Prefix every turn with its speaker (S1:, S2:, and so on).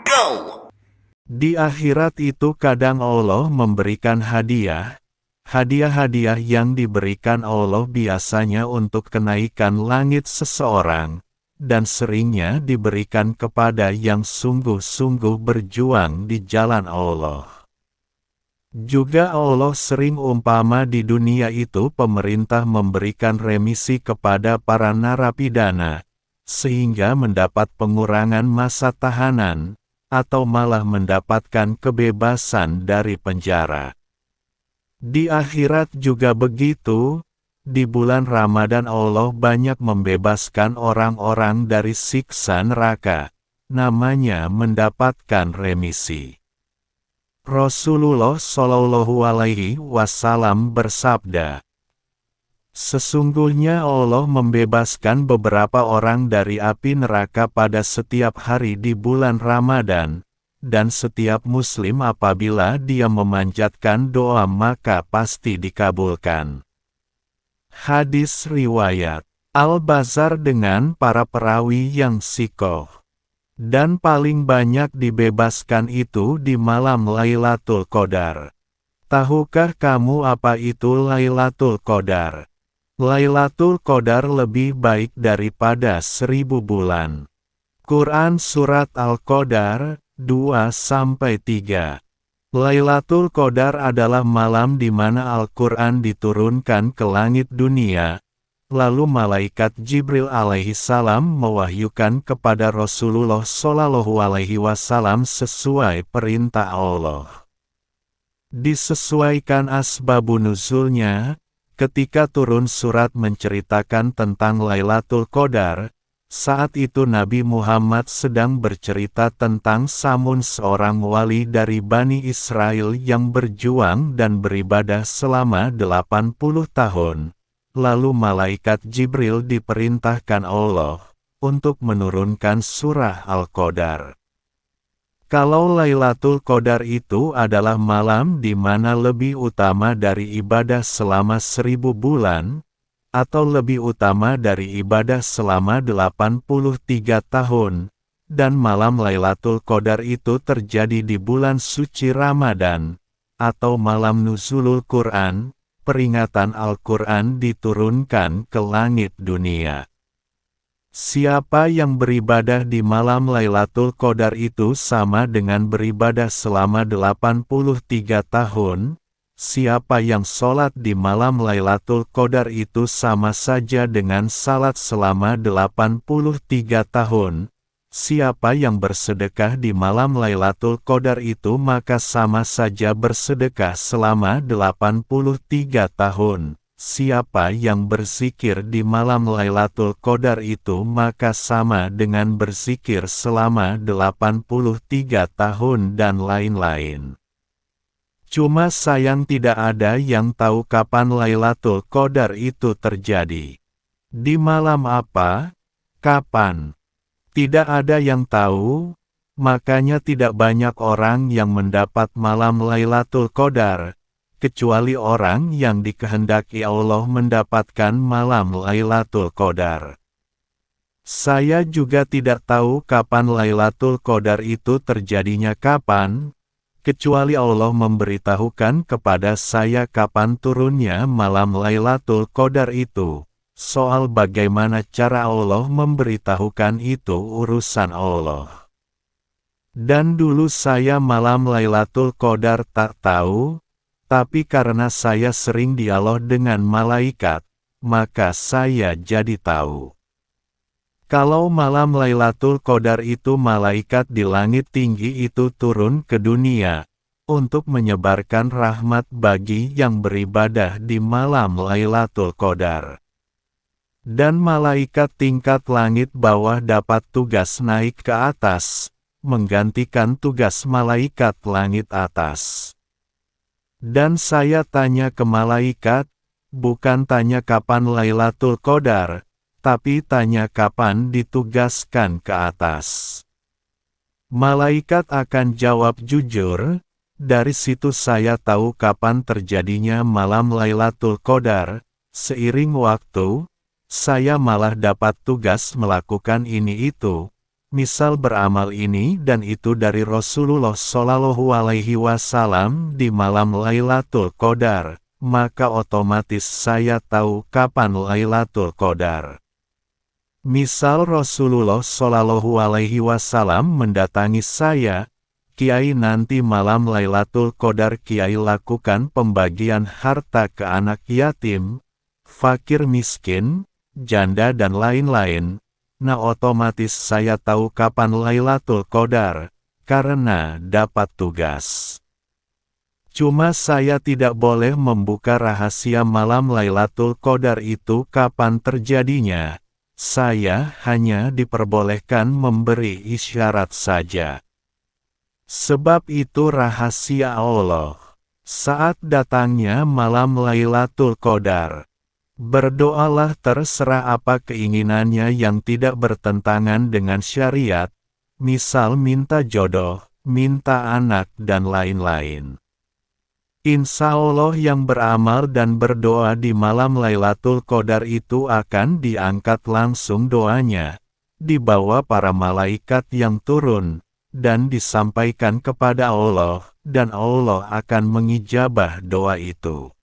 S1: go!
S2: Di akhirat itu kadang Allah memberikan hadiah. Hadiah-hadiah yang diberikan Allah biasanya untuk kenaikan langit seseorang, dan seringnya diberikan kepada yang sungguh-sungguh berjuang di jalan Allah. Juga Allah sering umpama di dunia itu pemerintah memberikan remisi kepada para narapidana, sehingga mendapat pengurangan masa tahanan, atau malah mendapatkan kebebasan dari penjara. Di akhirat juga begitu, di bulan Ramadan Allah banyak membebaskan orang-orang dari siksa neraka, namanya mendapatkan remisi. Rasulullah Shallallahu Alaihi Wasallam bersabda, "Sesungguhnya Allah membebaskan beberapa orang dari api neraka pada setiap hari di bulan Ramadan, dan setiap muslim apabila dia memanjatkan doa maka pasti dikabulkan." Hadis riwayat Al-Bazar dengan para perawi yang sikoh. Dan paling banyak dibebaskan itu di malam Lailatul Qadar. Tahukah kamu apa itu Lailatul Qadar? Lailatul Qadar lebih baik daripada 1000 bulan. Quran Surat Al-Qadar 2-3. Lailatul Qadar adalah malam di mana Al-Quran diturunkan ke langit dunia, lalu malaikat Jibril alaihi salam mewahyukan kepada Rasulullah Shallallahu Alaihi Wasallam sesuai perintah Allah. Disesuaikan asbabun nuzulnya, ketika turun surat menceritakan tentang Lailatul Qadar, saat itu Nabi Muhammad sedang bercerita tentang Samun, seorang wali dari Bani Israel yang berjuang dan beribadah selama 80 tahun. Lalu malaikat Jibril diperintahkan Allah untuk menurunkan surah Al-Qadar. Kalau Lailatul Qadar itu adalah malam di mana lebih utama dari ibadah selama 1000 bulan, atau lebih utama dari ibadah selama 83 tahun, dan malam Lailatul Qadar itu terjadi di bulan suci Ramadan, atau malam nuzulul Quran, peringatan Al-Quran diturunkan ke langit dunia. Siapa yang beribadah di malam Lailatul Qadar itu sama dengan beribadah selama 83 tahun, siapa yang sholat di malam Lailatul Qadar itu sama saja dengan salat selama 83 tahun. Siapa yang bersedekah di malam Lailatul Qadar itu maka sama saja bersedekah selama 83 tahun. Siapa yang berzikir di malam Lailatul Qadar itu maka sama dengan berzikir selama 83 tahun dan lain-lain. Cuma sayang tidak ada yang tahu kapan Lailatul Qadar itu terjadi. Di malam apa? Kapan? Tidak ada yang tahu, makanya tidak banyak orang yang mendapat malam Lailatul Qadar, kecuali orang yang dikehendaki Allah mendapatkan malam Lailatul Qadar. Saya juga tidak tahu kapan Lailatul Qadar itu terjadinya kapan, kecuali Allah memberitahukan kepada saya kapan turunnya malam Lailatul Qadar itu. Soal bagaimana cara Allah memberitahukan itu urusan Allah. Dan dulu saya malam Lailatul Qadar tak tahu, tapi karena saya sering dialog dengan malaikat, maka saya jadi tahu. Kalau malam Lailatul Qadar itu malaikat di langit tinggi itu turun ke dunia, untuk menyebarkan rahmat bagi yang beribadah di malam Lailatul Qadar. Dan malaikat tingkat langit bawah dapat tugas naik ke atas, menggantikan tugas malaikat langit atas. Dan saya tanya ke malaikat, bukan tanya kapan Lailatul Qadar, tapi tanya kapan ditugaskan ke atas. Malaikat akan jawab jujur, dari situ saya tahu kapan terjadinya malam Lailatul Qadar. Seiring waktu, saya malah dapat tugas melakukan ini itu, misal beramal ini dan itu dari Rasulullah Shallallahu Alaihi Wasallam di malam Lailatul Qadar, maka otomatis saya tahu kapan Lailatul Qadar. Misal Rasulullah Shallallahu Alaihi Wasallam mendatangi saya, Kiai nanti malam Lailatul Qadar Kiai lakukan pembagian harta ke anak yatim, fakir miskin, janda dan lain-lain. Nah otomatis saya tahu kapan Lailatul Qadar, karena dapat tugas. Cuma saya tidak boleh membuka rahasia malam Lailatul Qadar itu kapan terjadinya. Saya hanya diperbolehkan memberi isyarat saja. Sebab itu rahasia Allah. Saat datangnya malam Lailatul Qadar, berdoalah terserah apa keinginannya yang tidak bertentangan dengan syariat, misal minta jodoh, minta anak dan lain-lain. Insya Allah yang beramal dan berdoa di malam Lailatul Qadar itu akan diangkat langsung doanya, dibawa para malaikat yang turun, dan disampaikan kepada Allah, dan Allah akan mengijabah doa itu.